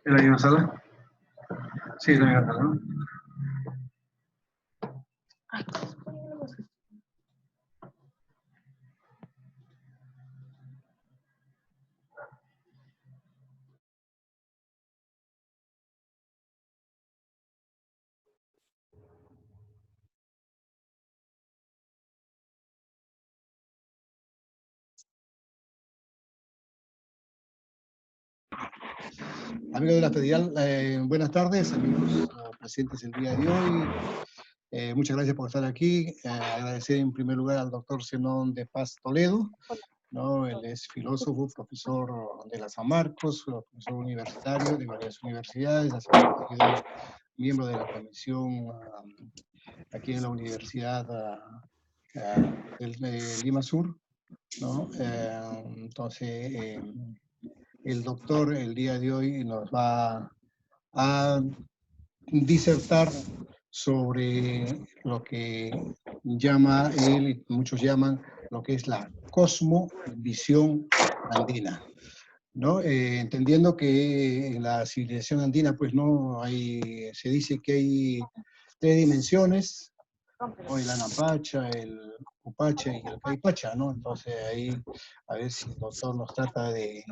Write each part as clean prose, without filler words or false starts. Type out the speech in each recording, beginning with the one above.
¿En la misma sala? Sí, en la misma sala, ¿no? Amigos de la Federal, buenas tardes, amigos presentes el día de hoy. Muchas gracias por estar aquí. Agradecer en primer lugar al doctor Zenón de Paz Toledo, ¿no? Él es filósofo, profesor de la San Marcos, profesor universitario de varias universidades, ha sido miembro de la comisión aquí en la Universidad de Lima Sur, ¿no? Entonces, el doctor el día de hoy nos va a disertar sobre lo que llama él, y muchos llaman, lo que es la cosmovisión andina, ¿no? Entendiendo que en la civilización andina, pues no hay, se dice que hay tres dimensiones, ¿no? El Anapacha, el Upacha y el Caipacha, ¿no? Entonces ahí, a ver si el doctor nos trata de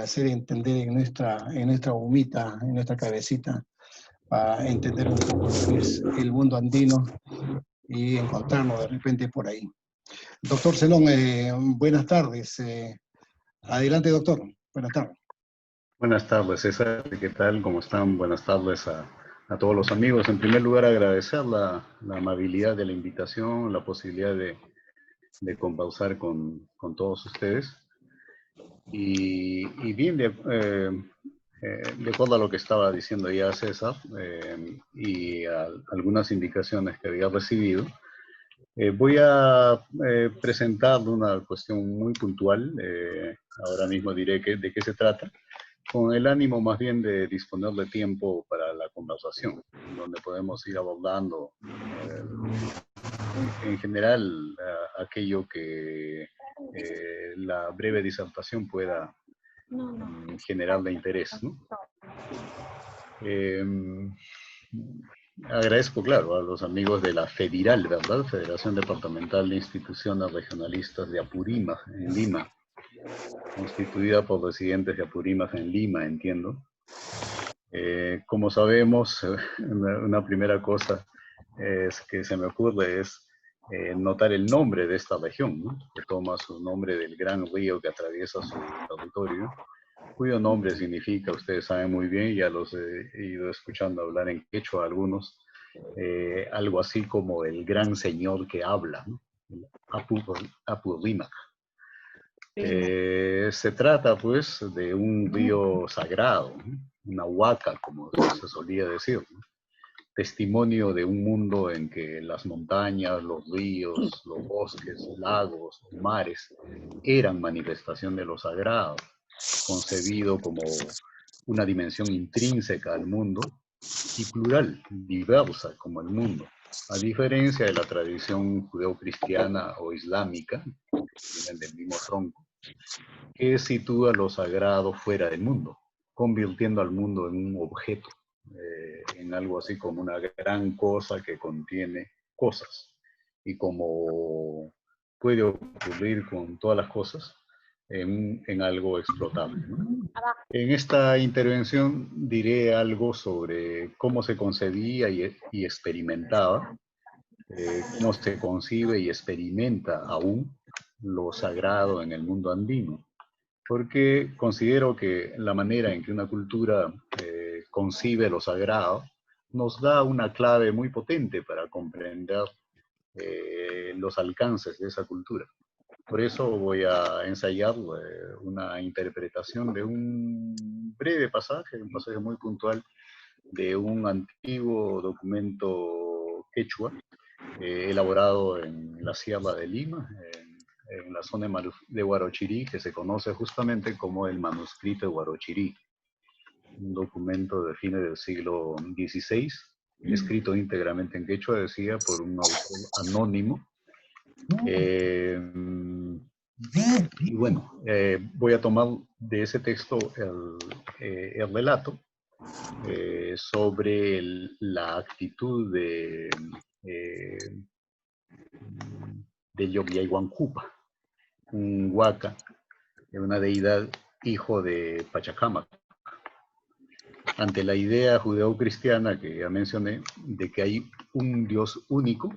hacer entender en nuestra humita, en nuestra cabecita, para entender un poco lo que es el mundo andino y encontrarnos de repente por ahí. Doctor Zenón, buenas tardes. Adelante, doctor. Buenas tardes. Buenas tardes, César. ¿Qué tal? ¿Cómo están? Buenas tardes a todos los amigos. En primer lugar, agradecer la amabilidad de la invitación, la posibilidad de conversar con todos ustedes. Y bien, de acuerdo a lo que estaba diciendo ya César y a algunas indicaciones que había recibido, voy a presentar una cuestión muy puntual. Ahora mismo diré de qué se trata, con el ánimo más bien de disponer de tiempo para la conversación, donde podemos ir abordando en general aquello que la breve disertación pueda generar de interés, ¿no? Agradezco, claro, a los amigos de la Federal, ¿verdad? Federación Departamental de Instituciones Regionalistas de Apurímac, en Lima, constituida por residentes de Apurímac en Lima, entiendo. Como sabemos, una primera cosa que se me ocurre es notar el nombre de esta región, ¿no? Que toma su nombre del gran río que atraviesa su territorio, cuyo nombre significa, ustedes saben muy bien, ya los he ido escuchando hablar en quechua algunos, algo así como el gran señor que habla, ¿no? Apurímac. Se trata, pues, de un río sagrado, ¿no? Una huaca, como se solía decir, ¿no? Testimonio de un mundo en que las montañas, los ríos, los bosques, lagos, mares eran manifestación de lo sagrado, concebido como una dimensión intrínseca al mundo y plural, diversa como el mundo, a diferencia de la tradición judeocristiana o islámica, que vienen del mismo tronco, que sitúa lo sagrado fuera del mundo, convirtiendo al mundo en un objeto, en algo así como una gran cosa que contiene cosas. Y como puede ocurrir con todas las cosas, en algo explotable, ¿no? En esta intervención diré algo sobre cómo se concebía y experimentaba, cómo se concibe y experimenta aún lo sagrado en el mundo andino, porque considero que la manera en que una cultura concibe lo sagrado nos da una clave muy potente para comprender los alcances de esa cultura. Por eso voy a ensayar una interpretación de un breve pasaje, un pasaje muy puntual de un antiguo documento quechua elaborado en la Sierra de Lima, en la zona de Huarochirí, que se conoce justamente como el manuscrito de Huarochirí, un documento de fines del siglo XVI, escrito íntegramente en quechua, decía, por un autor anónimo, Y bueno, voy a tomar de ese texto el relato sobre la actitud de Yogyayhuancupa, un huaca, una deidad hijo de Pachacamac, ante la idea judeocristiana que ya mencioné, de que hay un Dios único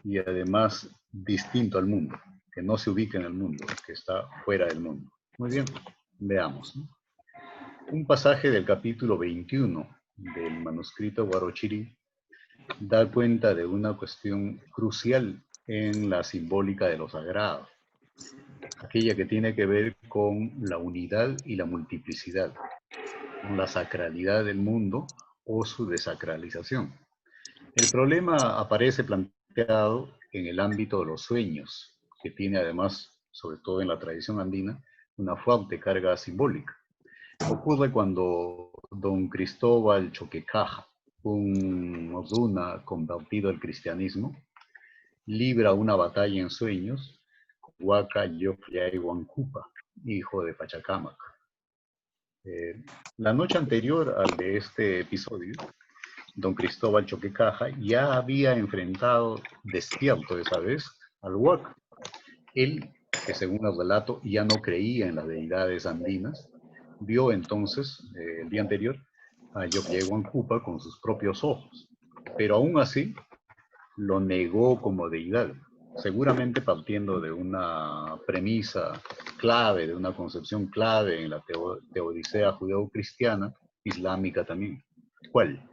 y además distinto al mundo, que no se ubica en el mundo, que está fuera del mundo. Muy bien, veamos, ¿no? Un pasaje del capítulo 21 del manuscrito Huarochirí da cuenta de una cuestión crucial en la simbólica de lo sagrado, aquella que tiene que ver con la unidad y la multiplicidad, con la sacralidad del mundo o su desacralización. El problema aparece planteado en el ámbito de los sueños, que tiene además, sobre todo en la tradición andina, una fuerte carga simbólica. Ocurre cuando don Cristóbal Choquecaja, un Ozuna convertido al cristianismo, libra una batalla en sueños con Huaca Yogyayhuancupa, hijo de Pachacamac. La noche anterior al de este episodio, don Cristóbal Choquecaja ya había enfrentado despierto esa vez al Huaca. Él, que según el relato ya no creía en las deidades andinas, vio entonces, el día anterior, a Yogyayhuancupa con sus propios ojos, pero aún así lo negó como deidad, seguramente partiendo de una premisa clave, de una concepción clave en la teodicea judeo-cristiana, islámica también. ¿Cuál?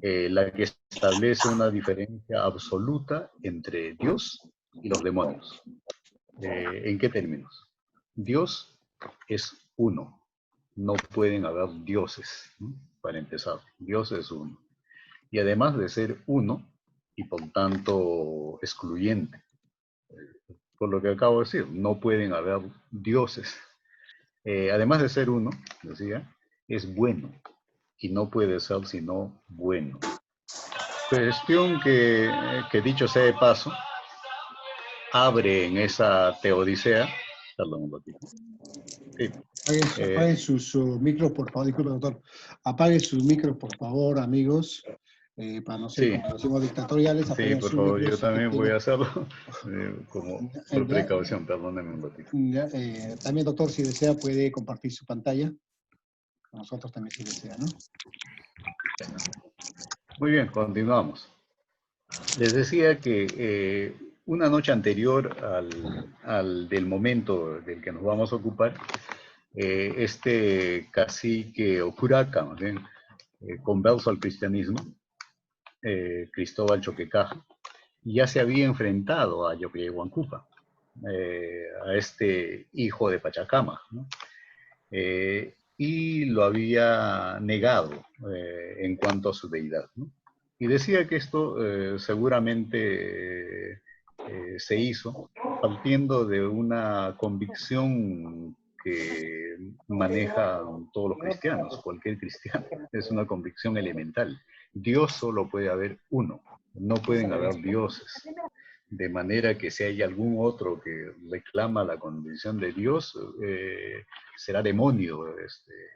La que establece una diferencia absoluta entre Dios y los demonios. ¿En qué términos? Dios es uno. No pueden haber dioses, ¿no? Para empezar, Dios es uno. Y además de ser uno, y por tanto excluyente, por lo que acabo de decir, no pueden haber dioses. Además de ser uno, decía, es bueno, y no puede ser sino bueno. Cuestión que dicho sea de paso, abre en esa teodicea, perdón un ratito. Sí. Apague su micro, por favor, disculpe, doctor. Apague sus micros, por favor, amigos, para no ser, Sí. como decimos, dictatoriales. Sí, por favor, yo también voy a hacerlo, como por Ya, precaución, perdónenme un ratito. también, doctor, si desea, puede compartir su pantalla. Nosotros también, si desea, ¿no? Muy bien, continuamos. Les decía que una noche anterior al del momento del que nos vamos a ocupar, este cacique o curaca, más bien, converso al cristianismo, Cristóbal Choquecaja, ya se había enfrentado a Yogyayhuancupa, a este hijo de Pachacamac, ¿no? Y lo había negado en cuanto a su deidad, ¿no? Y decía que esto seguramente se hizo partiendo de una convicción que manejan todos los cristianos, cualquier cristiano. Es una convicción elemental. Dios solo puede haber uno, no pueden haber dioses. De manera que si hay algún otro que reclama la condición de Dios, será demonio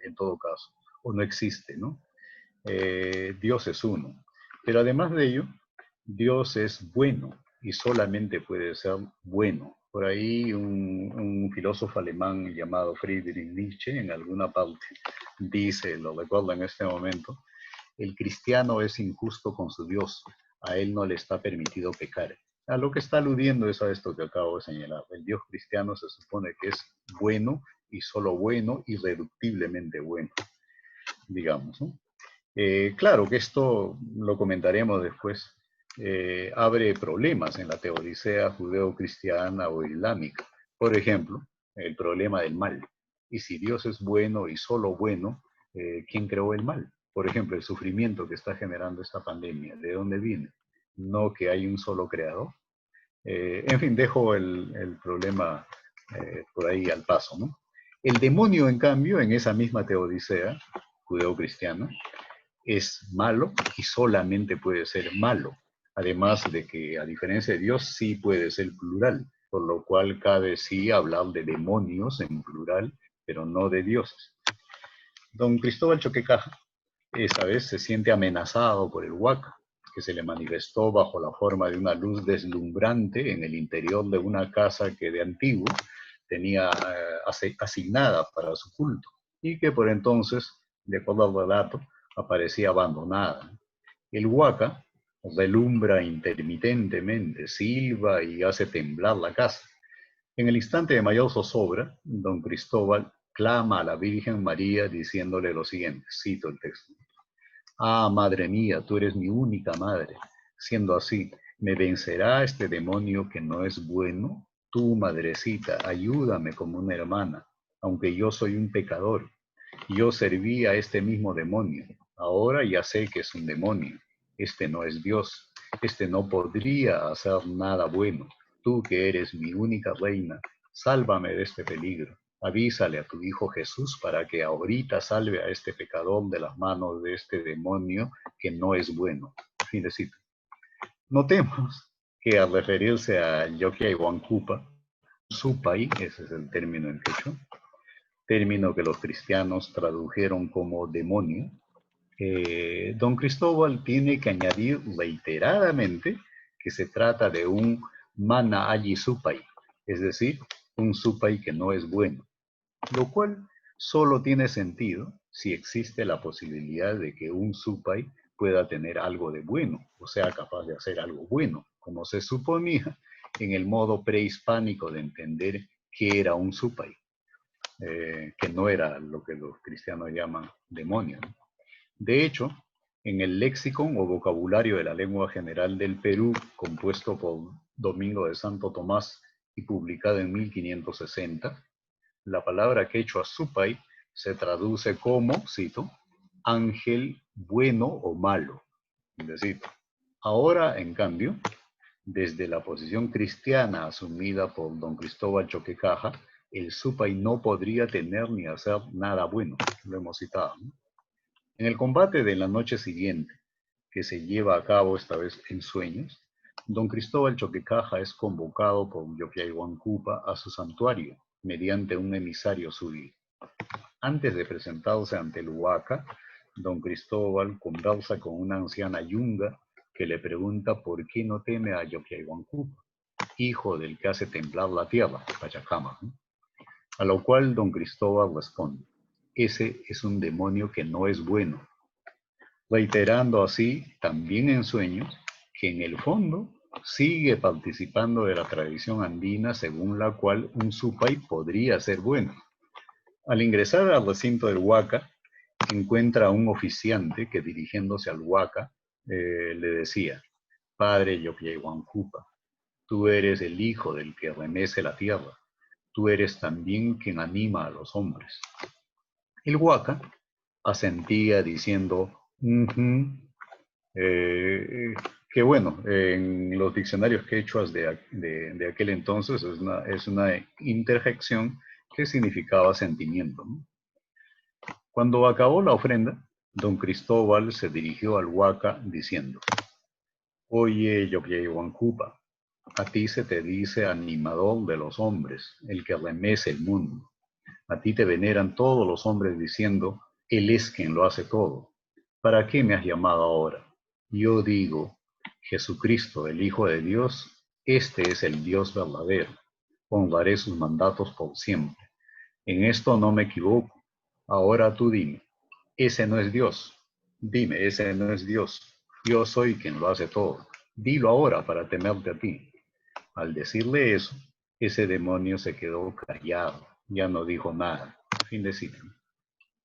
en todo caso, o no existe, ¿no? Dios es uno. Pero además de ello, Dios es bueno y solamente puede ser bueno. Por ahí un filósofo alemán llamado Friedrich Nietzsche en alguna parte dice, lo recuerdo en este momento, el cristiano es injusto con su Dios, a él no le está permitido pecar. A lo que está aludiendo es a esto que acabo de señalar. El Dios cristiano se supone que es bueno y solo bueno, irreductiblemente bueno, digamos, ¿no? Claro que esto lo comentaremos después. Abre problemas en la teodicea judeo-cristiana o islámica. Por ejemplo, el problema del mal. Y si Dios es bueno y solo bueno, ¿quién creó el mal? Por ejemplo, el sufrimiento que está generando esta pandemia, ¿de dónde viene? No que hay un solo creador. En fin, dejo el problema por ahí al paso, ¿no? El demonio, en cambio, en esa misma teodicea judeo-cristiana, es malo y solamente puede ser malo. Además de que, a diferencia de Dios, sí puede ser plural. por lo cual cabe sí hablar de demonios en plural, pero no de dioses. Don Cristóbal Choquecaja esta vez se siente amenazado por el Huaca, que se le manifestó bajo la forma de una luz deslumbrante en el interior de una casa que de antiguo tenía asignada para su culto, y que por entonces, de acuerdo al relato, aparecía abandonada. El Huaca relumbra intermitentemente, silba y hace temblar la casa. En el instante de mayor zozobra, don Cristóbal clama a la Virgen María diciéndole lo siguiente, cito el texto: Ah, madre mía, tú eres mi única madre. Siendo así, ¿me vencerá este demonio que no es bueno? Tú, madrecita, ayúdame como una hermana, aunque yo soy un pecador. Yo serví a este mismo demonio. Ahora ya sé que es un demonio. Este no es Dios. Este no podría hacer nada bueno. Tú que eres mi única reina, sálvame de este peligro. Avísale a tu hijo Jesús para que ahorita salve a este pecador de las manos de este demonio que no es bueno. Fin de cita. Notemos que al referirse a Yokyaihuancupa, Supay, ese es el término en quechua, término que los cristianos tradujeron como demonio, don Cristóbal tiene que añadir reiteradamente que se trata de un mana ayi supay, es decir, un supay que no es bueno, lo cual solo tiene sentido si existe la posibilidad de que un supay pueda tener algo de bueno, o sea, capaz de hacer algo bueno, como se suponía en el modo prehispánico de entender qué era un supay. Que no era lo que los cristianos llaman demonio, ¿no? De hecho, en el léxico o vocabulario de la lengua general del Perú, compuesto por Domingo de Santo Tomás y publicado en 1560, la palabra quechua supay se traduce como, cito, ángel bueno o malo. Ahora, en cambio, desde la posición cristiana asumida por don Cristóbal Choquecaja, el supay no podría tener ni hacer nada bueno. Lo hemos citado, ¿no? En el combate de la noche siguiente, que se lleva a cabo esta vez en sueños, don Cristóbal Choquecaja es convocado por Yokyaihuancupa a su santuario mediante un emisario suyo. Antes de presentarse ante el Huaca, don Cristóbal conversa con una anciana yunga que le pregunta por qué no teme a Yokyaihuancupa, hijo del que hace temblar la tierra, Pachacama, ¿no? A lo cual don Cristóbal responde: ese es un demonio que no es bueno, reiterando así, también en sueños, que en el fondo sigue participando de la tradición andina según la cual un supay podría ser bueno. Al ingresar al recinto del Huaca, encuentra a un oficiante que, dirigiéndose al Huaca, le decía: Padre Yokyaihuancupa, tú eres el hijo del que remece la tierra. Tú eres también quien anima a los hombres. El Huaca asentía diciendo, que bueno, en los diccionarios quechuas de aquel entonces es una interjección que significaba sentimiento, ¿no? Cuando acabó la ofrenda, don Cristóbal se dirigió al Huaca diciendo: Oye, Yokyaihuancupa, a ti se te dice animador de los hombres, el que remece el mundo. A ti te veneran todos los hombres diciendo, Él es quien lo hace todo. ¿Para qué me has llamado ahora? Yo digo, Jesucristo, el Hijo de Dios, este es el Dios verdadero. Honraré sus mandatos por siempre. En esto no me equivoco. Ahora tú dime, ese no es Dios. Dime, ese no es Dios. Yo soy quien lo hace todo. Dilo ahora para temerte a ti. Al decirle eso, ese demonio se quedó callado, ya no dijo nada. Fin de cita.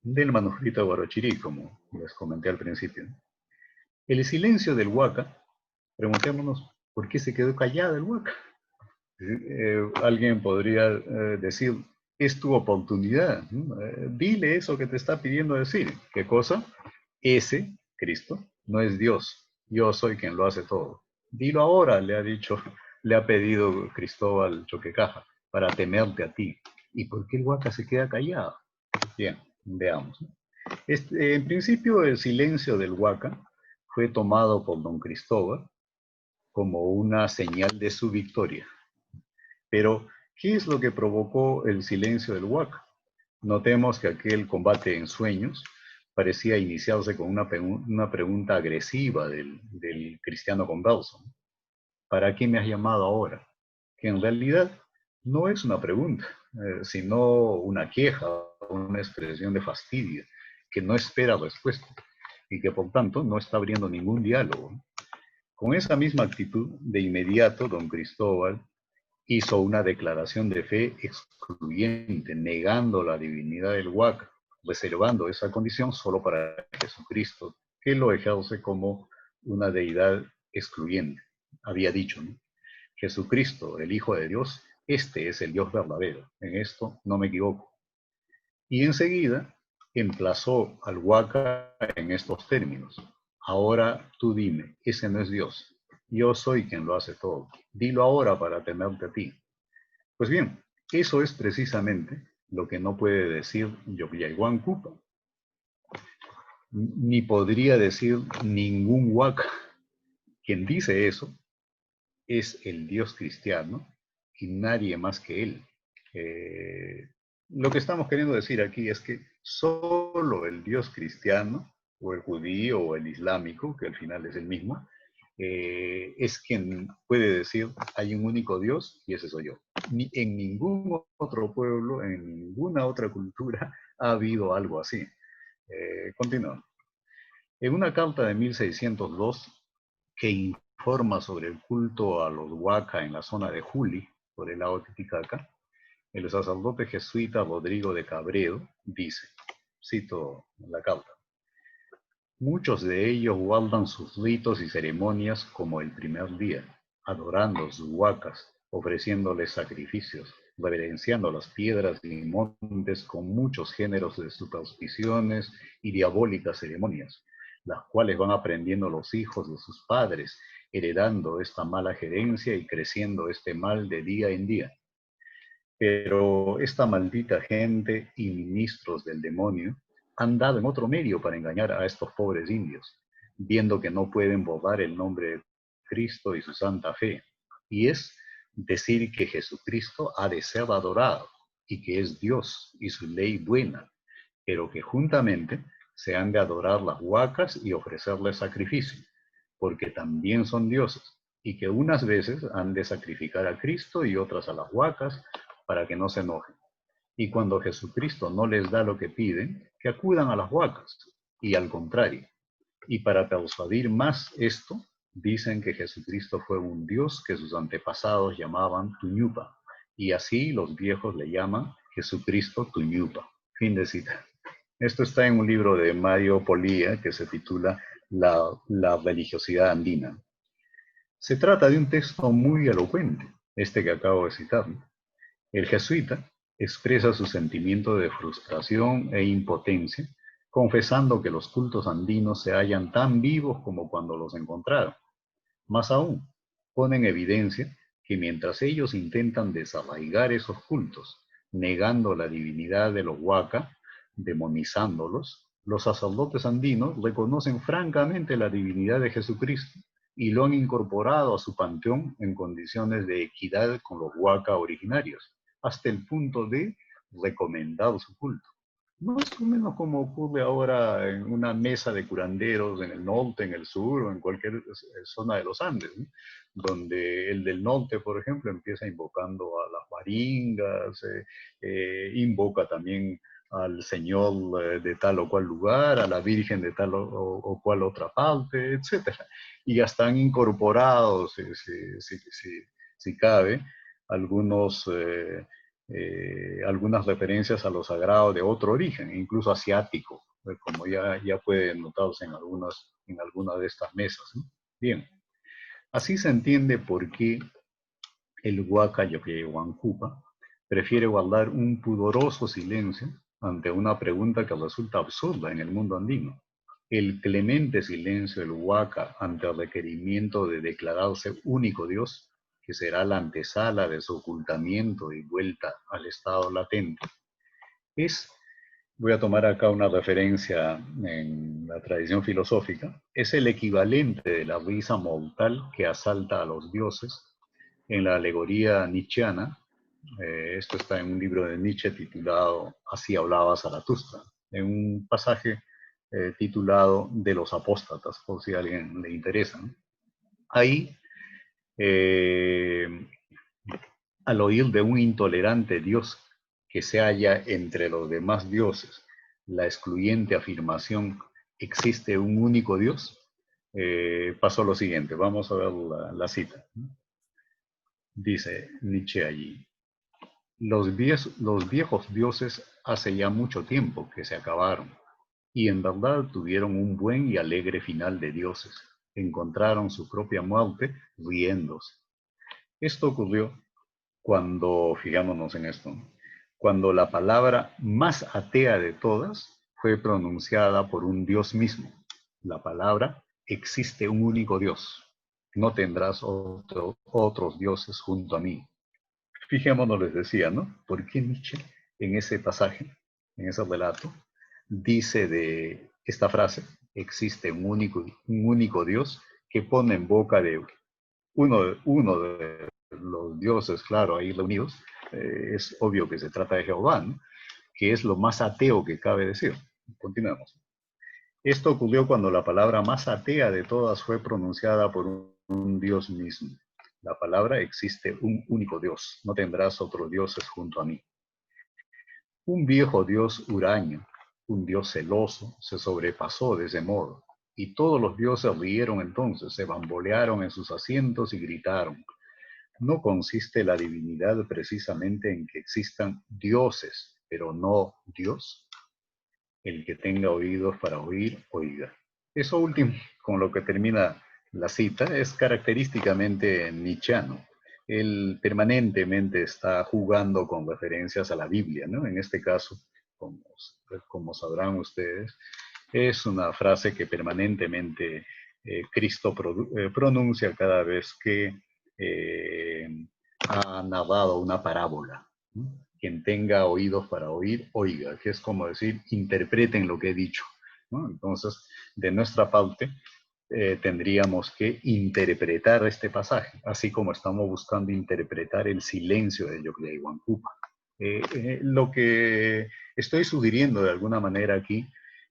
Del manuscrito de Guarochirí, como les comenté al principio. El silencio del Huaca, preguntémonos, ¿por qué se quedó callado el Huaca? Alguien podría decir, es tu oportunidad, ¿no? Dile eso que te está pidiendo decir. ¿Qué cosa? Ese, Cristo, no es Dios. Yo soy quien lo hace todo. Dilo ahora, le ha dicho, le ha pedido Cristóbal Choquecaja, para temerte a ti. ¿Y por qué el Huaca se queda callado? Bien, veamos. En principio, el silencio del Huaca fue tomado por don Cristóbal como una señal de su victoria. Pero, ¿qué es lo que provocó el silencio del Huaca? Notemos que aquel combate en sueños parecía iniciarse con una pregunta agresiva del cristiano converso. ¿Para qué me has llamado ahora? Que en realidad no es una pregunta, sino una queja, una expresión de fastidio, que no espera respuesta y que por tanto no está abriendo ningún diálogo. Con esa misma actitud, de inmediato, don Cristóbal hizo una declaración de fe excluyente, negando la divinidad del Huaca, reservando esa condición solo para Jesucristo, que lo ejerce como una deidad excluyente. Había dicho, ¿no? Jesucristo, el Hijo de Dios, este es el Dios verdadero. En esto no me equivoco. Y enseguida emplazó al Huaca en estos términos. Ahora tú dime, ese no es Dios. Yo soy quien lo hace todo. Dilo ahora para temerte a ti. Pues bien, eso es precisamente lo que no puede decir Yokyaihuan-Cupa. Ni podría decir ningún Huaca. Quien dice eso es el Dios cristiano y nadie más que él. Lo que estamos queriendo decir aquí es que solo el Dios cristiano, o el judío, o el islámico, que al final es el mismo, es quien puede decir, hay un único Dios y ese soy yo. Ni en ningún otro pueblo, en ninguna otra cultura ha habido algo así. Continuamos. En una carta de 1602 que informa sobre el culto a los Huaca en la zona de Juli, por el lado de Titicaca, el sacerdote jesuita Rodrigo de Cabredo dice, cito la carta, muchos de ellos guardan sus ritos y ceremonias como el primer día, adorando sus huacas, ofreciéndoles sacrificios, reverenciando las piedras y montes con muchos géneros de supersticiones y diabólicas ceremonias, las cuales van aprendiendo los hijos de sus padres, heredando esta mala gerencia y creciendo este mal de día en día. Pero esta maldita gente y ministros del demonio han dado en otro medio para engañar a estos pobres indios, viendo que no pueden borrar el nombre de Cristo y su santa fe. Y es decir que Jesucristo ha de ser adorado y que es Dios y su ley buena, pero que juntamente se han de adorar las huacas y ofrecerles sacrificio, porque también son dioses, y que unas veces han de sacrificar a Cristo y otras a las huacas para que no se enojen. Y cuando Jesucristo no les da lo que piden, que acudan a las huacas, y al contrario. Y para persuadir más esto, dicen que Jesucristo fue un Dios que sus antepasados llamaban Tuñupa, y así los viejos le llaman Jesucristo Tuñupa. Fin de cita. Esto está en un libro de Mario Polía que se titula La religiosidad andina. Se trata de un texto muy elocuente, este que acabo de citar. El jesuita expresa su sentimiento de frustración e impotencia, confesando que los cultos andinos se hallan tan vivos como cuando los encontraron. Más aún, pone en evidencia que mientras ellos intentan desarraigar esos cultos, negando la divinidad de los huaca, demonizándolos, los sacerdotes andinos reconocen francamente la divinidad de Jesucristo y lo han incorporado a su panteón en condiciones de equidad con los huaca originarios, hasta el punto de recomendar su culto. Más o menos como ocurre ahora en una mesa de curanderos en el norte, en el sur o en cualquier zona de los Andes, ¿no? Donde el del norte, por ejemplo, empieza invocando a las maringas, invoca también al señor de tal o cual lugar, a la virgen de tal o cual otra parte, etc. Y ya están incorporados, si cabe, algunos... algunas referencias a lo sagrado de otro origen, incluso asiático, como ya puede notarse en algunas de estas mesas, ¿no? Bien, así se entiende por qué el Huaca Yokyaihuan-Cupa prefiere guardar un pudoroso silencio ante una pregunta que resulta absurda en el mundo andino. El clemente silencio del Huaca ante el requerimiento de declararse único Dios, que será la antesala de su ocultamiento y vuelta al estado latente, voy a tomar acá una referencia en la tradición filosófica, es el equivalente de la risa mortal que asalta a los dioses En la alegoría nietzscheana, esto está en un libro de Nietzsche titulado Así hablaba Zaratustra, en un pasaje titulado De los apóstatas, por si a alguien le interesa, ¿no? Ahí, al oír de un intolerante Dios que se halla entre los demás dioses, la excluyente afirmación ¿existe un único Dios? Pasó lo siguiente, vamos a ver la cita. Dice Nietzsche allí, los viejos dioses hace ya mucho tiempo que se acabaron, y en verdad tuvieron un buen y alegre final de dioses. Encontraron su propia muerte riéndose. Esto ocurrió cuando, fijémonos en esto, cuando la palabra más atea de todas fue pronunciada por un Dios mismo. La palabra existe un único Dios. No tendrás otros dioses junto a mí. Fijémonos, les decía, ¿no? ¿Por qué Nietzsche en ese pasaje, en ese relato, dice de esta frase, existe un único Dios que pone en boca de uno de los dioses, claro, ahí reunidos, es obvio que se trata de Jehová, ¿no? Que es lo más ateo que cabe decir. Continuemos. Esto ocurrió cuando la palabra más atea de todas fue pronunciada por un Dios mismo. La palabra existe un único Dios, no tendrás otros dioses junto a mí. Un viejo dios huraño, un dios celoso, se sobrepasó de ese modo, y todos los dioses rieron entonces, se bambolearon en sus asientos y gritaron. ¿No consiste la divinidad precisamente en que existan dioses, pero no Dios? El que tenga oídos para oír, oiga. Eso último, con lo que termina la cita, es característicamente nietzscheano. Él permanentemente está jugando con referencias a la Biblia, ¿no? En este caso, como sabrán ustedes, es una frase que permanentemente Cristo pronuncia cada vez que ha narrado una parábola, ¿no? Quien tenga oídos para oír, oiga, que es como decir, interpreten lo que he dicho, ¿no? Entonces, de nuestra parte, tendríamos que interpretar este pasaje, así como estamos buscando interpretar el silencio de Yokyaihuancupa. Lo que estoy sugiriendo de alguna manera aquí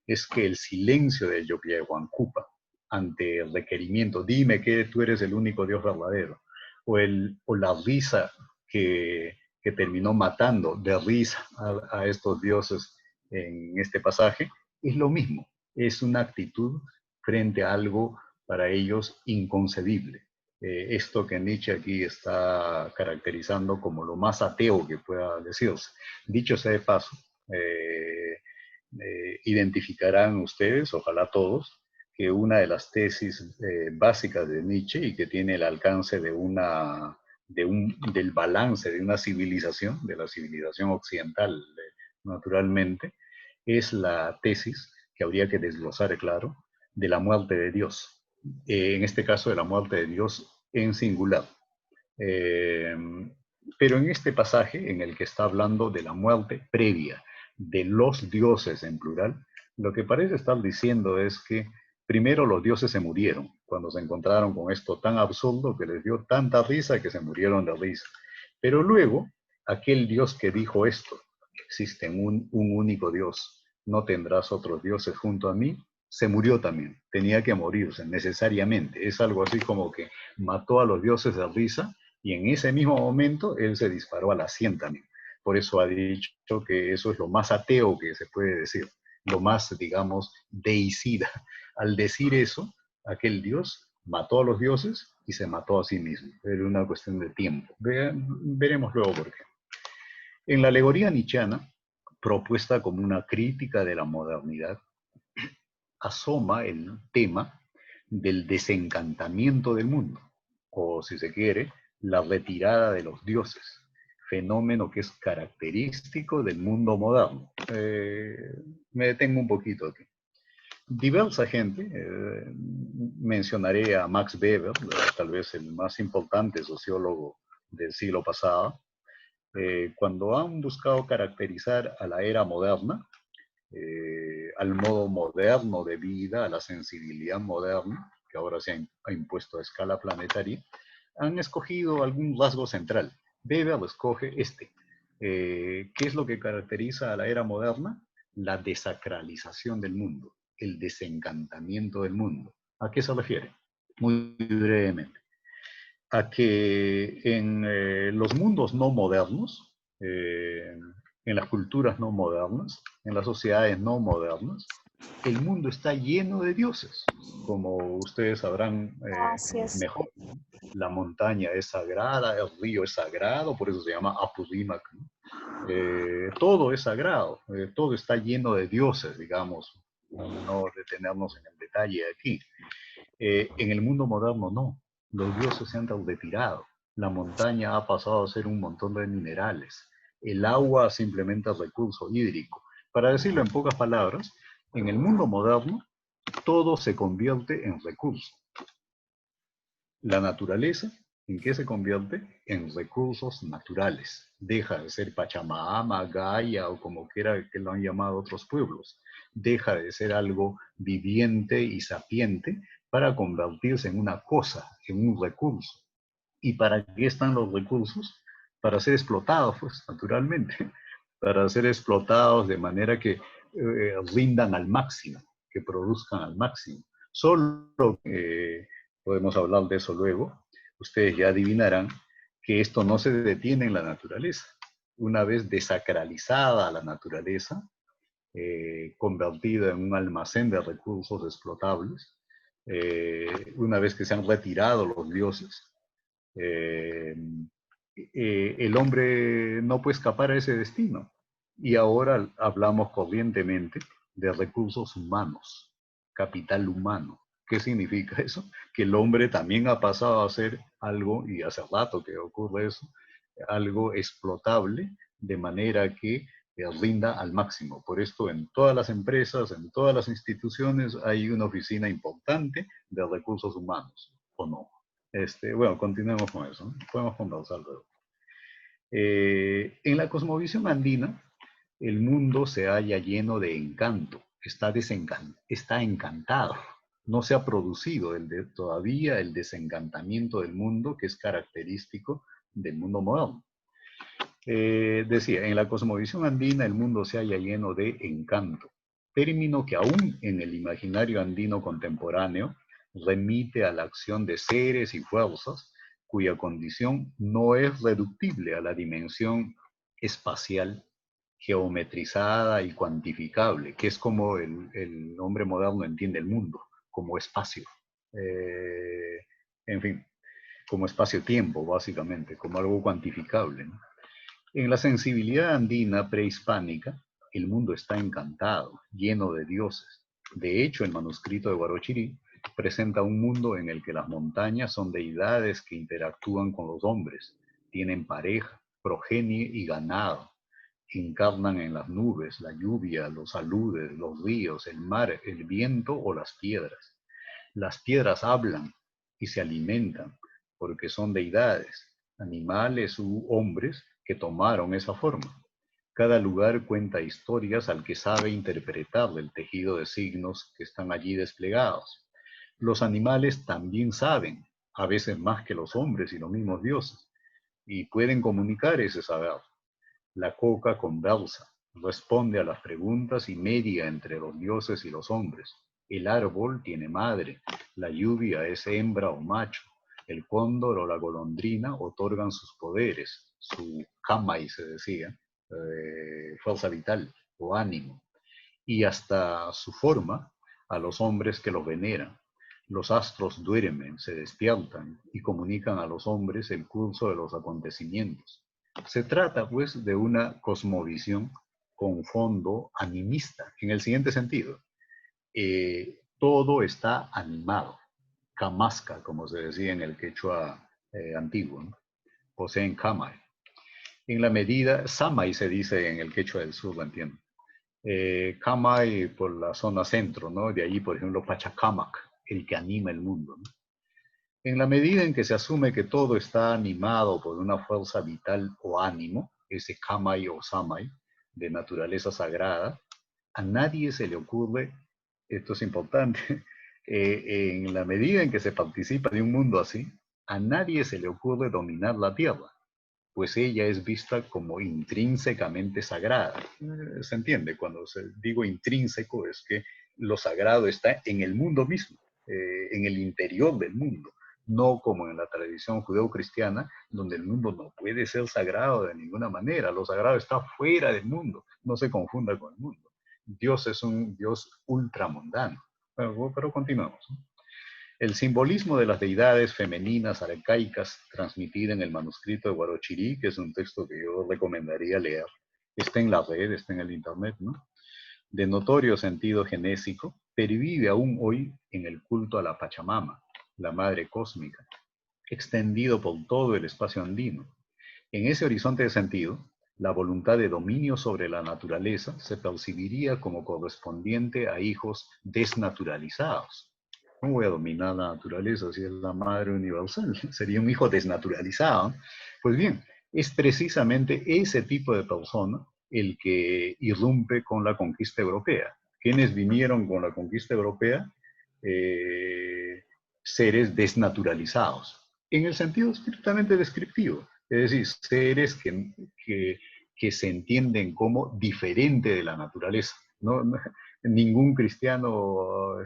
es que el silencio de Yokyaihuancupa ante el requerimiento, dime que tú eres el único Dios verdadero, o la risa que terminó matando de risa a estos dioses en este pasaje, es lo mismo, es una actitud frente a algo para ellos inconcebible. Esto que Nietzsche aquí está caracterizando como lo más ateo que pueda decirse. Dicho sea de paso, identificarán ustedes, ojalá todos, que una de las tesis básicas de Nietzsche y que tiene el alcance de del balance de una civilización, de la civilización occidental, naturalmente, es la tesis que habría que desglosar, claro, de la muerte de Dios. En este caso, de la muerte de Dios en singular. Pero en este pasaje, en el que está hablando de la muerte previa de los dioses en plural, lo que parece estar diciendo es que primero los dioses se murieron cuando se encontraron con esto tan absurdo que les dio tanta risa que se murieron de risa. Pero luego, aquel Dios que dijo esto, existe un único Dios, no tendrás otros dioses junto a mí, se murió también, tenía que morirse necesariamente. Es algo así como que mató a los dioses de risa y en ese mismo momento él se disparó a la 100 también. Por eso ha dicho que eso es lo más ateo que se puede decir, lo más, digamos, deicida. Al decir eso, aquel dios mató a los dioses y se mató a sí mismo. Era una cuestión de tiempo. Veremos luego por qué. En la alegoría nietzscheana, propuesta como una crítica de la modernidad, asoma el tema del desencantamiento del mundo, o si se quiere, la retirada de los dioses, fenómeno que es característico del mundo moderno. Me detengo un poquito aquí. Diversa gente, mencionaré a Max Weber, tal vez el más importante sociólogo del siglo pasado, cuando han buscado caracterizar a la era moderna, al modo moderno de vida, a la sensibilidad moderna, que ahora se ha impuesto a escala planetaria, han escogido algún rasgo central. Weber escoge este. ¿Qué es lo que caracteriza a la era moderna? La desacralización del mundo, el desencantamiento del mundo. ¿A qué se refiere? Muy brevemente. A que en los mundos no modernos, en las culturas no modernas, en las sociedades no modernas, el mundo está lleno de dioses, como ustedes sabrán Así es. mejor. La montaña es sagrada, el río es sagrado, por eso se llama Apurímac, ¿no? Todo es sagrado, todo está lleno de dioses, digamos, para no detenernos en el detalle aquí. En el mundo moderno no, los dioses se han retirado, la montaña ha pasado a ser un montón de minerales, el agua simplemente es recurso hídrico. Para decirlo en pocas palabras, en el mundo moderno todo se convierte en recurso. La naturaleza, ¿en qué se convierte? En recursos naturales. Deja de ser Pachamama, Gaia o como quiera que lo han llamado otros pueblos. Deja de ser algo viviente y sapiente para convertirse en una cosa, en un recurso. ¿Y para qué están los recursos? Para ser explotados, pues, naturalmente. Para ser explotados de manera que rindan al máximo, que produzcan al máximo. Solo podemos hablar de eso luego, ustedes ya adivinarán que esto no se detiene en la naturaleza. Una vez desacralizada la naturaleza, convertida en un almacén de recursos explotables, una vez que se han retirado los dioses, el hombre no puede escapar a ese destino. Y ahora hablamos corrientemente de recursos humanos, capital humano. ¿Qué significa eso? Que el hombre también ha pasado a ser algo, y hace rato que ocurre eso, algo explotable, de manera que rinda al máximo. Por esto en todas las empresas, en todas las instituciones, hay una oficina importante de recursos humanos, ¿o no? Bueno, continuemos con eso, ¿no? Podemos conversar luego. En la cosmovisión andina, el mundo se halla lleno de encanto, está encantado. No se ha producido todavía el desencantamiento del mundo que es característico del mundo moderno. Decía, en la cosmovisión andina el mundo se halla lleno de encanto, término que aún en el imaginario andino contemporáneo remite a la acción de seres y fuerzas cuya condición no es reductible a la dimensión espacial, geometrizada y cuantificable, que es como el hombre moderno entiende el mundo, como espacio. En fin, como espacio-tiempo, básicamente, como algo cuantificable, ¿no? En la sensibilidad andina prehispánica, el mundo está encantado, lleno de dioses. De hecho, el manuscrito de Huarochirí presenta un mundo en el que las montañas son deidades que interactúan con los hombres, tienen pareja, progenie y ganado. Encarnan en las nubes, la lluvia, los aludes, los ríos, el mar, el viento o las piedras. Las piedras hablan y se alimentan porque son deidades, animales u hombres que tomaron esa forma. Cada lugar cuenta historias al que sabe interpretar el tejido de signos que están allí desplegados. Los animales también saben, a veces más que los hombres y los mismos dioses, y pueden comunicar ese saber. La coca conversa, responde a las preguntas y media entre los dioses y los hombres. El árbol tiene madre, la lluvia es hembra o macho, el cóndor o la golondrina otorgan sus poderes, su kamai se decía, fuerza vital o ánimo, y hasta su forma a los hombres que los veneran. Los astros duermen, se despiertan y comunican a los hombres el curso de los acontecimientos. Se trata, pues, de una cosmovisión con fondo animista, en el siguiente sentido. Todo está animado. Kamasca, como se decía en el quechua antiguo, ¿no? Poseen kamai. En la medida, samai se dice en el quechua del sur, lo entiendo. Kamai por la zona centro, ¿no? De allí, por ejemplo, Pachacamac, el que anima el mundo, ¿no? En la medida en que se asume que todo está animado por una fuerza vital o ánimo, ese kamai o samai, de naturaleza sagrada, a nadie se le ocurre, esto es importante, en la medida en que se participa de un mundo así, a nadie se le ocurre dominar la tierra, pues ella es vista como intrínsecamente sagrada. ¿Se entiende? Cuando digo intrínseco es que lo sagrado está en el mundo mismo, en el interior del mundo, no como en la tradición judeocristiana, donde el mundo no puede ser sagrado de ninguna manera. Lo sagrado está fuera del mundo, no se confunda con el mundo. Dios es un Dios ultramundano. Pero continuamos, ¿no? El simbolismo de las deidades femeninas arcaicas transmitida en el manuscrito de Huarochirí, que es un texto que yo recomendaría leer, está en la red, está en el internet, ¿no? De notorio sentido genésico, pervive aún hoy en el culto a la Pachamama, la madre cósmica, extendido por todo el espacio andino. En ese horizonte de sentido, la voluntad de dominio sobre la naturaleza se percibiría como correspondiente a hijos desnaturalizados. ¿Cómo voy a dominar la naturaleza si es la madre universal? Sería un hijo desnaturalizado. Pues bien, es precisamente ese tipo de persona el que irrumpe con la conquista europea. ¿Quiénes vinieron con la conquista europea? Seres desnaturalizados, en el sentido estrictamente descriptivo. Es decir, seres que se entienden como diferente de la naturaleza. Ningún cristiano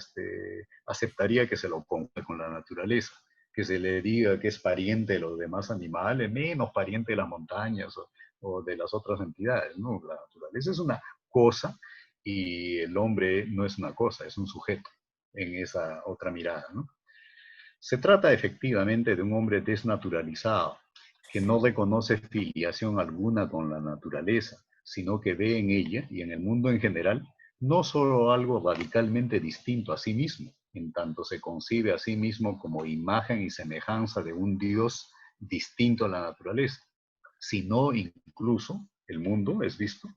aceptaría que se lo ponga con la naturaleza, que se le diga que es pariente de los demás animales, menos pariente de las montañas o de las otras entidades. No, la naturaleza es una cosa y el hombre no es una cosa, es un sujeto en esa otra mirada, ¿no? Se trata efectivamente de un hombre desnaturalizado, que no reconoce filiación alguna con la naturaleza, sino que ve en ella y en el mundo en general no solo algo radicalmente distinto a sí mismo, en tanto se concibe a sí mismo como imagen y semejanza de un Dios distinto a la naturaleza, sino incluso el mundo es visto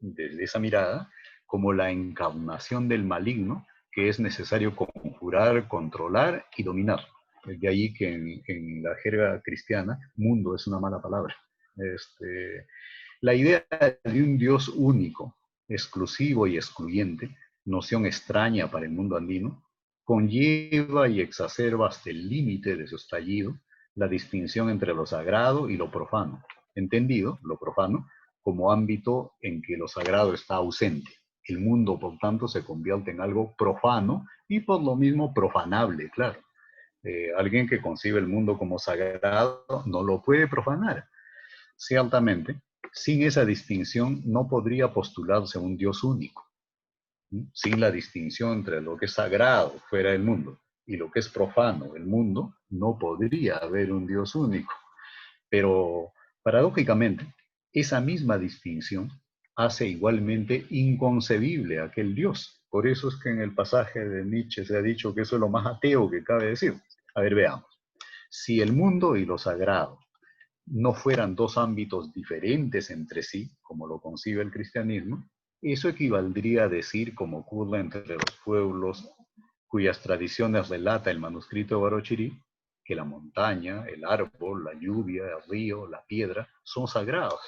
desde esa mirada como la encarnación del maligno que es necesario conjurar, controlar y dominar. De ahí que en la jerga cristiana, mundo es una mala palabra. La idea de un Dios único, exclusivo y excluyente, noción extraña para el mundo andino, conlleva y exacerba hasta el límite de su estallido la distinción entre lo sagrado y lo profano, entendido, lo profano, como ámbito en que lo sagrado está ausente. El mundo, por tanto, se convierte en algo profano y por lo mismo profanable, claro. Alguien que concibe el mundo como sagrado no lo puede profanar. Ciertamente, sin esa distinción no podría postularse un Dios único. Sin la distinción entre lo que es sagrado fuera del mundo y lo que es profano, el mundo, no podría haber un Dios único. Pero, paradójicamente, esa misma distinción hace igualmente inconcebible a aquel Dios. Por eso es que en el pasaje de Nietzsche se ha dicho que eso es lo más ateo que cabe decir. A ver, veamos. Si el mundo y lo sagrado no fueran dos ámbitos diferentes entre sí, como lo concibe el cristianismo, eso equivaldría a decir, como ocurre entre los pueblos cuyas tradiciones relata el manuscrito de Huarochirí, que la montaña, el árbol, la lluvia, el río, la piedra son sagrados,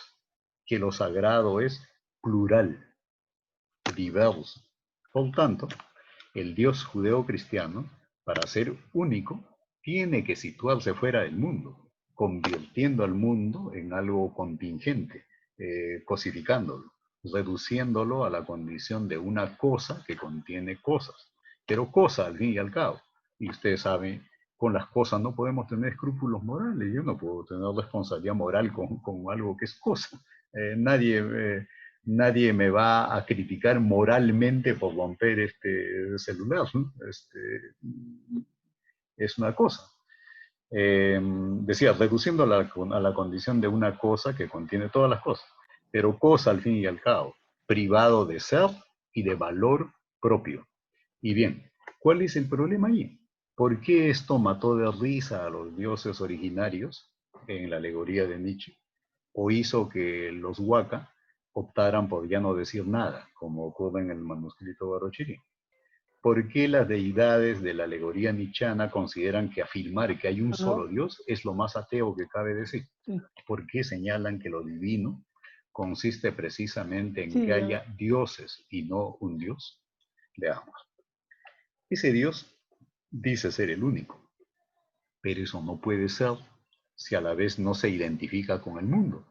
que lo sagrado es plural, diverso. Por tanto, el Dios judeo-cristiano, para ser único, tiene que situarse fuera del mundo, convirtiendo al mundo en algo contingente, cosificándolo, reduciéndolo a la condición de una cosa que contiene cosas, pero cosa al fin y al cabo. Y ustedes saben, con las cosas no podemos tener escrúpulos morales. Yo no puedo tener responsabilidad moral con algo que es cosa. Nadie me va a criticar moralmente por romper este celular, ¿no? Es una cosa. Decía, reduciendo a la condición de una cosa que contiene todas las cosas, pero cosa al fin y al cabo, privado de ser y de valor propio. Y bien, ¿cuál es el problema allí? ¿Por qué esto mató de risa a los dioses originarios en la alegoría de Nietzsche? ¿O hizo que los Waka optaran por ya no decir nada, como ocurre en el manuscrito Huarochirí? ¿Por qué las deidades de la alegoría nichana consideran que afirmar que hay un solo Dios es lo más ateo que cabe decir? ¿Por qué señalan que lo divino consiste precisamente en que haya dioses y no un Dios? Veamos. Ese Dios dice ser el único. Pero eso no puede ser si a la vez no se identifica con el mundo,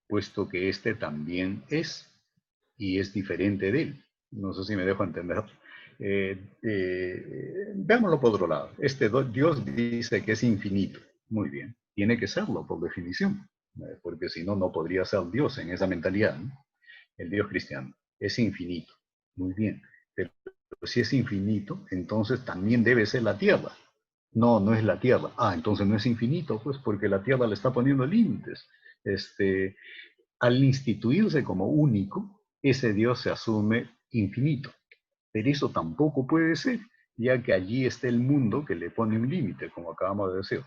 puesto que éste también es y es diferente de él. No sé si me dejo entender. Veámoslo por otro lado. Dios dice que es infinito. Muy bien. Tiene que serlo por definición, porque si no, no podría ser Dios en esa mentalidad, ¿no? El Dios cristiano. Es infinito. Muy bien. Pero si es infinito, entonces también debe ser la tierra. No, no es la tierra. Ah, entonces no es infinito, pues porque la tierra le está poniendo límites. Este, Al instituirse como único, ese Dios se asume infinito. Pero eso tampoco puede ser, ya que allí está el mundo que le pone un límite, como acabamos de decir.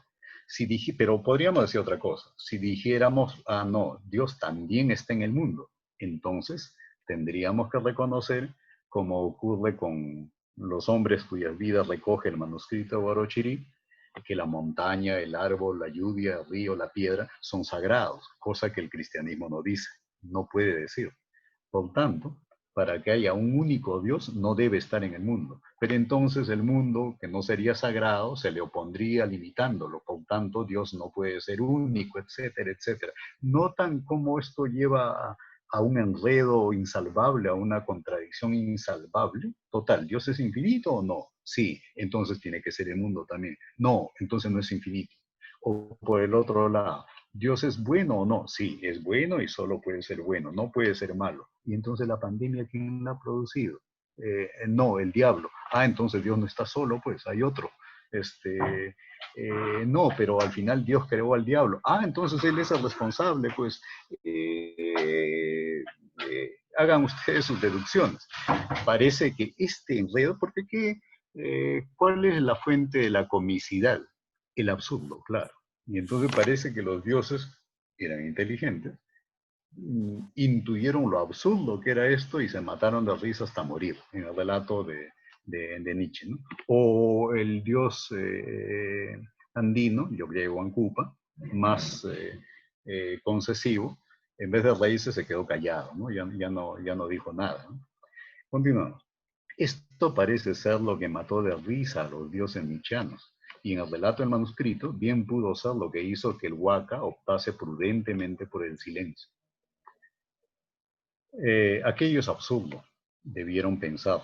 Pero podríamos decir otra cosa. Si dijéramos, ah, no, Dios también está en el mundo, entonces tendríamos que reconocer, como ocurre con los hombres cuyas vidas recoge el manuscrito de Huarochirí, que la montaña, el árbol, la lluvia, el río, la piedra son sagrados, cosa que el cristianismo no dice, no puede decir. Por tanto, para que haya un único Dios, no debe estar en el mundo. Pero entonces el mundo, que no sería sagrado, se le opondría limitándolo. Por tanto, Dios no puede ser único, etcétera, etcétera. ¿Notan cómo esto lleva a un enredo insalvable, a una contradicción insalvable? Total, ¿Dios es infinito o no? Sí, entonces tiene que ser el mundo también. No, entonces no es infinito. O por el otro lado, ¿Dios es bueno o no? Sí, es bueno y solo puede ser bueno, no puede ser malo. Y entonces la pandemia, ¿quién la ha producido? No, el diablo. Ah, entonces Dios no está solo, pues hay otro. No, pero al final Dios creó al diablo. Ah, entonces Él es el responsable, pues hagan ustedes sus deducciones. Parece que este enredo, porque ¿cuál es la fuente de la comicidad? El absurdo, claro. Y entonces parece que los dioses eran inteligentes, intuyeron lo absurdo que era esto y se mataron de risa hasta morir, en el relato de Nietzsche, ¿no? O el dios andino, Yogyayhuancupa, más concesivo, en vez de reírse se quedó callado, ¿no? Ya no dijo nada, ¿no? Continuamos. Esto parece ser lo que mató de risa a los dioses nietzscheanos, y en el relato del manuscrito bien pudo ser lo que hizo que el Waka optase prudentemente por el silencio. Aquello es absurdo, debieron pensar.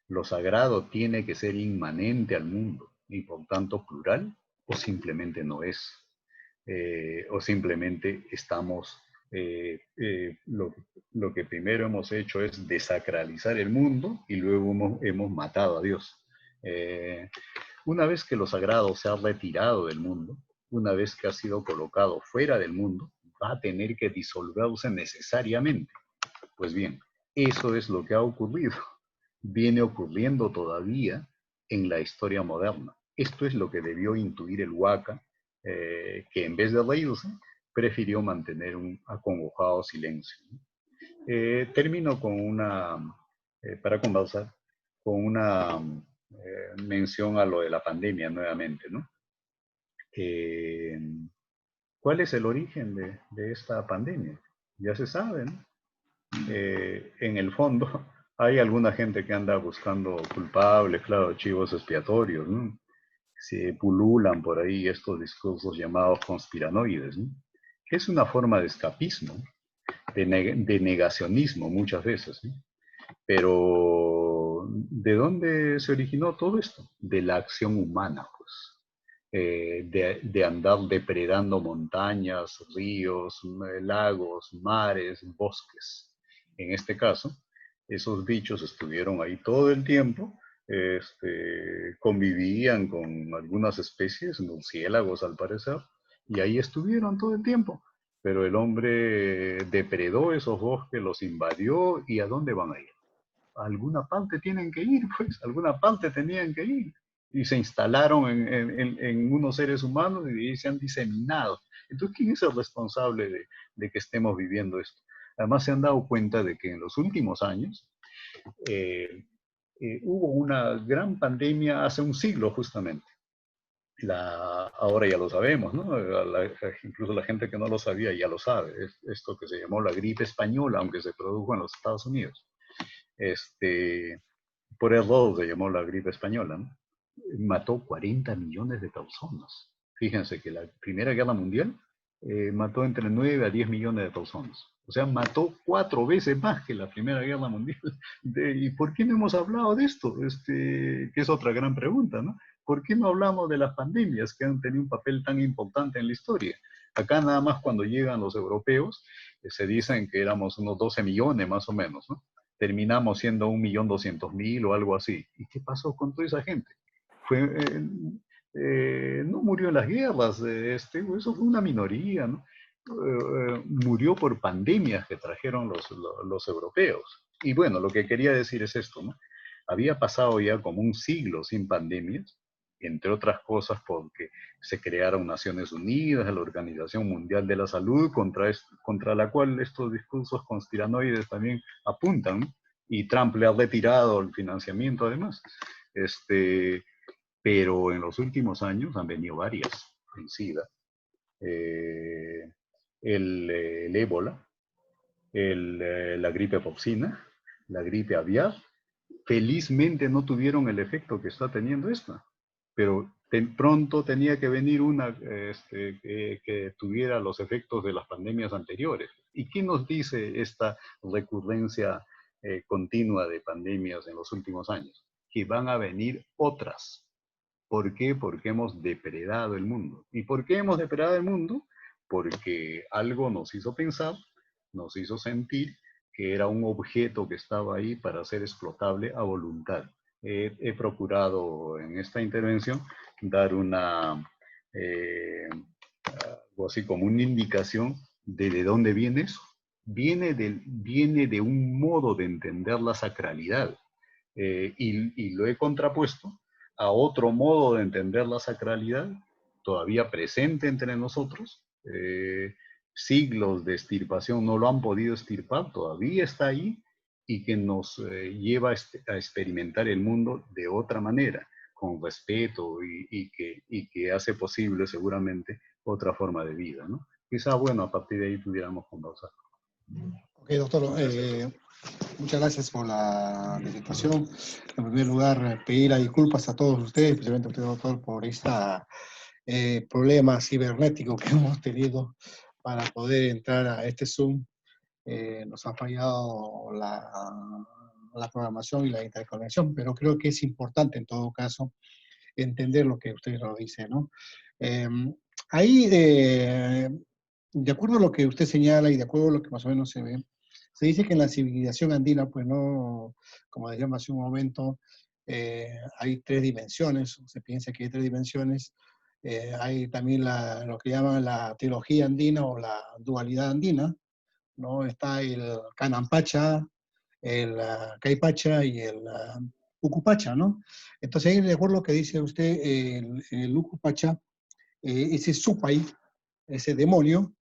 Lo sagrado tiene que ser inmanente al mundo y por tanto plural, o simplemente no es. O simplemente estamos, lo que primero hemos hecho es desacralizar el mundo y luego hemos matado a Dios. Una vez que lo sagrado se ha retirado del mundo, una vez que ha sido colocado fuera del mundo, va a tener que disolverse necesariamente. Pues bien, eso es lo que ha ocurrido. Viene ocurriendo todavía en la historia moderna. Esto es lo que debió intuir el Waka, que en vez de reírse, prefirió mantener un acongojado silencio. Termino con para conversar, con una mención a lo de la pandemia nuevamente, ¿no? Eh, ¿Cuál es el origen de esta pandemia? Ya se sabe, ¿no? En el fondo hay alguna gente que anda buscando culpables, claro, chivos expiatorios, ¿no? Se pululan por ahí estos discursos llamados conspiranoides, ¿no? Que es una forma de escapismo, de negacionismo muchas veces, ¿no? Pero ¿de dónde se originó todo esto? De la acción humana, pues. De andar depredando montañas, ríos, lagos, mares, bosques. En este caso, esos bichos estuvieron ahí todo el tiempo, convivían con algunas especies, murciélagos al parecer, y ahí estuvieron todo el tiempo. Pero el hombre depredó esos bosques, los invadió, ¿y a dónde van a ir? A alguna parte tienen que ir, pues, a alguna parte tenían que ir. Y se instalaron en unos seres humanos y se han diseminado. Entonces, ¿quién es el responsable de que estemos viviendo esto? Además, se han dado cuenta de que en los últimos años hubo una gran pandemia hace un siglo justamente. Ahora ya lo sabemos, ¿no? Incluso la gente que no lo sabía ya lo sabe. Esto que se llamó la gripe española, aunque se produjo en los Estados Unidos. Por error se llamó la gripe española, ¿no? Mató 40 millones de personas. Fíjense que la Primera Guerra Mundial mató entre 9 a 10 millones de personas. O sea, mató 4 veces más que la Primera Guerra Mundial. ¿Y por qué no hemos hablado de esto? Que es otra gran pregunta, ¿no? ¿Por qué no hablamos de las pandemias que han tenido un papel tan importante en la historia? Acá nada más cuando llegan los europeos, se dicen que éramos unos 12 millones más o menos, ¿no? Terminamos siendo 1.200.000 o algo así. ¿Y qué pasó con toda esa gente? Fue, no murió en las guerras, eso fue una minoría, ¿no? Murió por pandemias que trajeron los europeos. Y bueno, lo que quería decir es esto, ¿no? Había pasado ya como un siglo sin pandemias, entre otras cosas porque se crearon Naciones Unidas, la Organización Mundial de la Salud, contra la cual estos discursos conspiranoides también apuntan, ¿no? Y Trump le ha retirado el financiamiento además. Pero en los últimos años han venido varias, el SIDA, eh, el ébola, la gripe porcina, la gripe aviar. Felizmente no tuvieron el efecto que está teniendo esta, pero pronto tenía que venir una que tuviera los efectos de las pandemias anteriores. ¿Y qué nos dice esta recurrencia continua de pandemias en los últimos años? Que van a venir otras. ¿Por qué? Porque hemos depredado el mundo. ¿Y por qué hemos depredado el mundo? Porque algo nos hizo pensar, nos hizo sentir que era un objeto que estaba ahí para ser explotable a voluntad. He procurado en esta intervención dar algo así como una indicación de dónde viene eso. Viene de un modo de entender la sacralidad. Y lo he contrapuesto a otro modo de entender la sacralidad, todavía presente entre nosotros. Siglos de extirpación no lo han podido extirpar, todavía está ahí, y que nos lleva a experimentar el mundo de otra manera, con respeto, y que hace posible seguramente otra forma de vida, ¿no? Quizá, bueno, a partir de ahí pudiéramos conversar. Ok, doctor. Muchas gracias por la presentación. En primer lugar, pedir disculpas a todos ustedes, especialmente a usted, doctor, por este problema cibernético que hemos tenido para poder entrar a este Zoom. Nos ha fallado la programación y la interconexión, pero creo que es importante en todo caso entender lo que usted nos dice, ¿no? Ahí, de acuerdo a lo que usted señala y de acuerdo a lo que más o menos se ve, se dice que en la civilización andina, pues no, como decíamos hace un momento, hay 3 dimensiones, se piensa que hay 3 dimensiones. Hay también lo que llaman la trilogía andina o la dualidad andina, ¿no? Está el Canampacha, el Caipacha y el Ucupacha, ¿no? Entonces, ahí de acuerdo a lo que dice usted, el Ucupacha, ese Supay, ese demonio,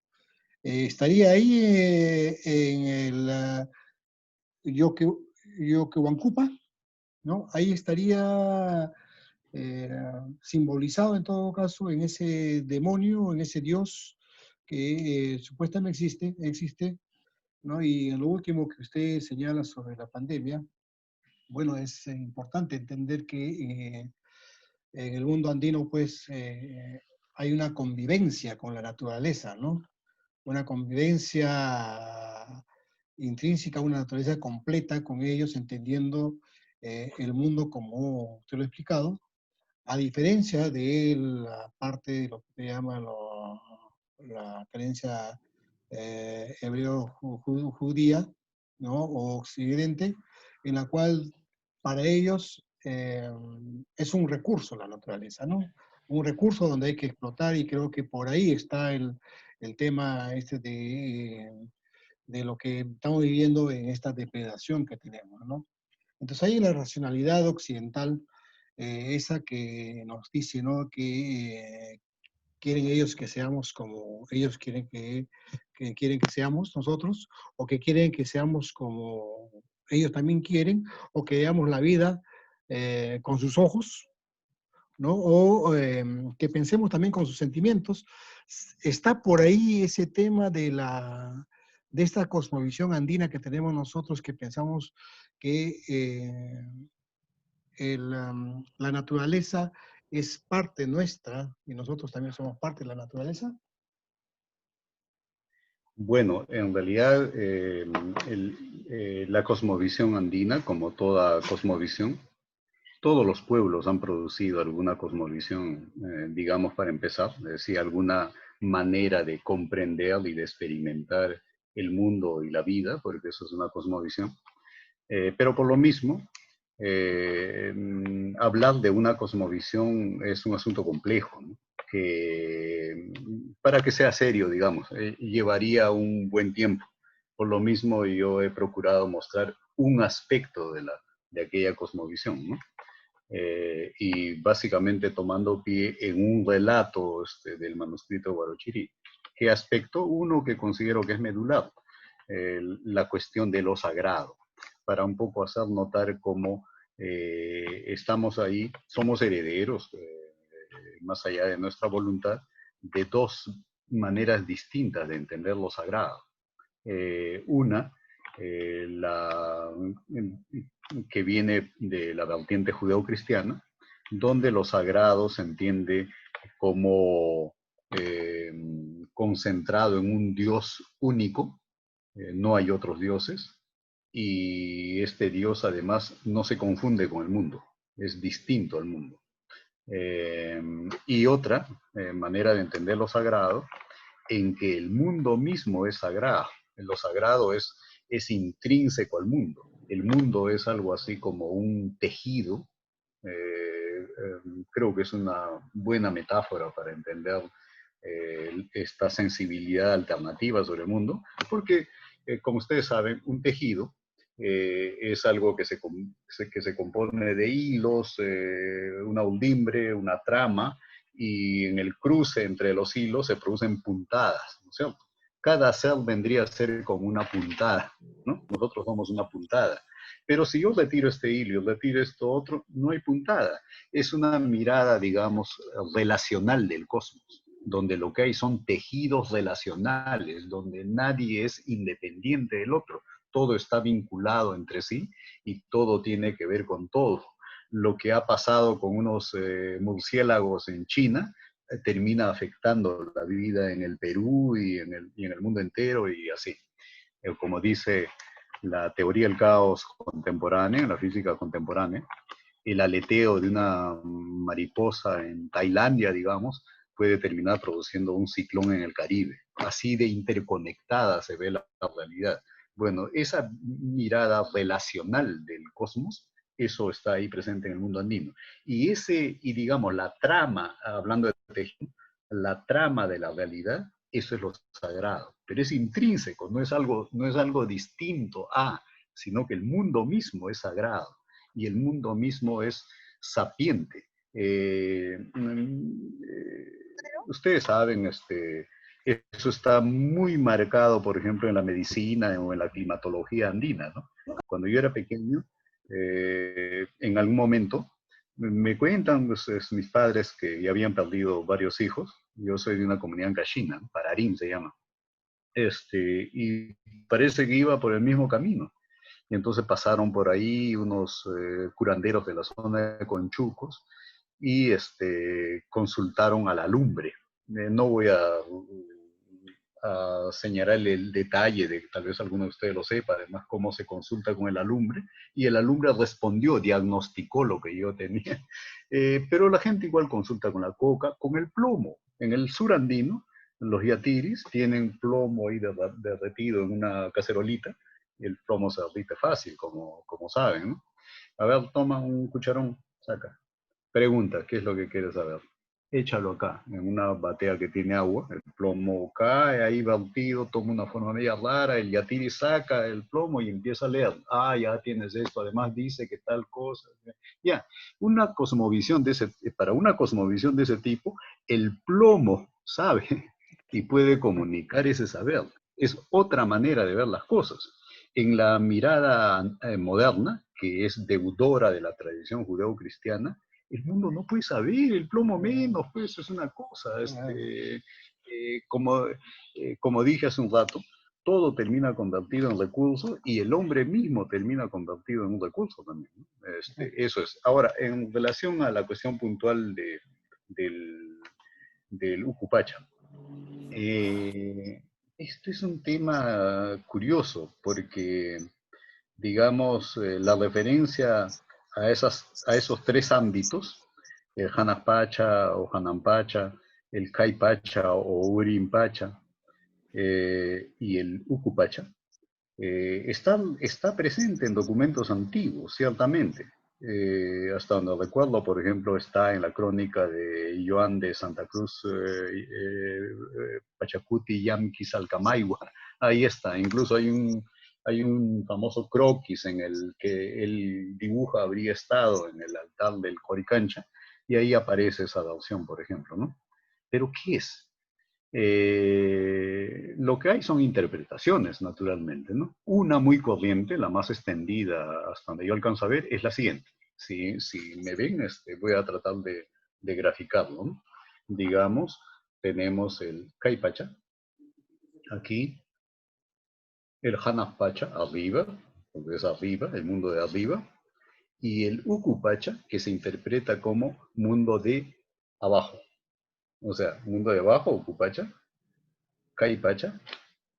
estaría ahí en el Yoquehuancupa, ¿no? Ahí estaría simbolizado en todo caso en ese demonio, en ese Dios que supuestamente existe, ¿no? Y en lo último que usted señala sobre la pandemia, bueno, es importante entender que en el mundo andino, pues, hay una convivencia con la naturaleza, ¿no? Una convivencia intrínseca, una naturaleza completa con ellos, entendiendo el mundo como usted lo ha explicado, a diferencia de la parte de lo que se llama la creencia hebreo-judía, ¿no? O occidente, en la cual para ellos es un recurso la naturaleza, ¿no? Un recurso donde hay que explotar, y creo que por ahí está el tema de lo que estamos viviendo en esta depredación que tenemos, ¿no? Entonces hay la racionalidad occidental, esa que nos dice, ¿no? Que quieren ellos que seamos como ellos quieren que seamos nosotros, o que quieren que seamos como ellos también quieren, o que veamos la vida con sus ojos, ¿no? O que pensemos también con sus sentimientos. Está por ahí ese tema de esta cosmovisión andina que tenemos nosotros, que pensamos que la naturaleza es parte nuestra y nosotros también somos parte de la naturaleza? Bueno, en realidad la cosmovisión andina, como toda cosmovisión, todos los pueblos han producido alguna cosmovisión, digamos, para empezar, es decir, alguna manera de comprender y de experimentar el mundo y la vida, porque eso es una cosmovisión. Pero por lo mismo, hablar de una cosmovisión es un asunto complejo, ¿no? Que para que sea serio, digamos, llevaría un buen tiempo. Por lo mismo, yo he procurado mostrar un aspecto de aquella cosmovisión, ¿no? Y básicamente tomando pie en un relato del manuscrito Huarochirí. ¿Qué aspecto? Uno que considero que es medular, la cuestión de lo sagrado, para un poco hacer notar cómo estamos ahí, somos herederos, más allá de nuestra voluntad, de dos maneras distintas de entender lo sagrado. Una, que viene de la vertiente judeo-cristiana, donde lo sagrado se entiende como concentrado en un Dios único, no hay otros dioses, y este Dios además no se confunde con el mundo, es distinto al mundo. Y otra manera de entender lo sagrado, en que el mundo mismo es sagrado. Lo sagrado es intrínseco al mundo. El mundo es algo así como un tejido. Creo que es una buena metáfora para entender esta sensibilidad alternativa sobre el mundo, porque, como ustedes saben, un tejido es algo que se compone de hilos, una undimbre, una trama, y en el cruce entre los hilos se producen puntadas, ¿no es cierto? Cada ser vendría a ser como una puntada, ¿no? Nosotros somos una puntada. Pero si yo retiro este hilo, retiro esto otro, no hay puntada. Es una mirada, digamos, relacional del cosmos, donde lo que hay son tejidos relacionales, donde nadie es independiente del otro. Todo está vinculado entre sí y todo tiene que ver con todo. Lo que ha pasado con unos murciélagos en China termina afectando la vida en el Perú y en el mundo entero y así. Como dice la teoría del caos contemporánea, la física contemporánea, el aleteo de una mariposa en Tailandia, digamos, puede terminar produciendo un ciclón en el Caribe. Así de interconectada se ve la realidad. Bueno, esa mirada relacional del cosmos, eso está ahí presente en el mundo andino. Y digamos, la trama, hablando de tejido, la trama de la realidad, eso es lo sagrado. Pero es intrínseco, no es algo distinto a, sino que el mundo mismo es sagrado y el mundo mismo es sapiente. Ustedes saben, eso está muy marcado, por ejemplo, en la medicina o en la climatología andina, ¿no? Cuando yo era pequeño, en algún momento, me cuentan pues, mis padres que ya habían perdido varios hijos. Yo soy de una comunidad en Cachina, Pararín se llama. Y parece que iba por el mismo camino. Y entonces pasaron por ahí unos curanderos de la zona de Conchucos y consultaron a la lumbre. No voy a señalar el detalle de que tal vez alguno de ustedes lo sepa, además cómo se consulta con el alumbre, y el alumbre respondió, diagnosticó lo que yo tenía. Pero la gente igual consulta con la coca, con el plomo. En el sur andino, los yatiris tienen plomo ahí derretido en una cacerolita, y el plomo se derrite fácil, como saben, ¿no? A ver, toma un cucharón, saca. Pregunta, ¿qué es lo que quieres saber? Échalo acá, en una batea que tiene agua, el plomo cae ahí vertido, toma una forma media rara, el yatiri saca el plomo y empieza a leer. Ah, ya tienes esto, además dice que tal cosa. Ya, para una cosmovisión de ese tipo, el plomo sabe y puede comunicar ese saber. Es otra manera de ver las cosas. En la mirada moderna, que es deudora de la tradición judeo-cristiana, el mundo no puede saber, el plomo menos, pues es una cosa, como dije hace un rato, todo termina convertido en recurso y el hombre mismo termina convertido en un recurso también, ¿no? Eso es. Ahora, en relación a la cuestión puntual del Ucupacha, esto es un tema curioso porque, digamos, la referencia a esos tres ámbitos, el Hanaspacha o Hanampacha, el Caipacha o Urimpacha, y el Ucupacha, está presente en documentos antiguos, ciertamente. Hasta donde recuerdo, por ejemplo, está en la crónica de Joan de Santa Cruz, Pachacuti, Yamqui, Salcamayhua. Ahí está, incluso hay un famoso croquis en el que él dibuja, habría estado en el altar del Coricancha, y ahí aparece esa adopción, por ejemplo, ¿no? Pero ¿qué es? Lo que hay son interpretaciones, naturalmente, ¿no? Una muy corriente, la más extendida hasta donde yo alcanzo a ver, es la siguiente. Si me ven, voy a tratar de graficarlo, ¿no? Digamos, tenemos el Caipacha, aquí, el Hanaspacha, arriba, porque es arriba, el mundo de arriba, y el Ucupacha, que se interpreta como mundo de abajo. O sea, mundo de abajo, Ucupacha, Caipacha,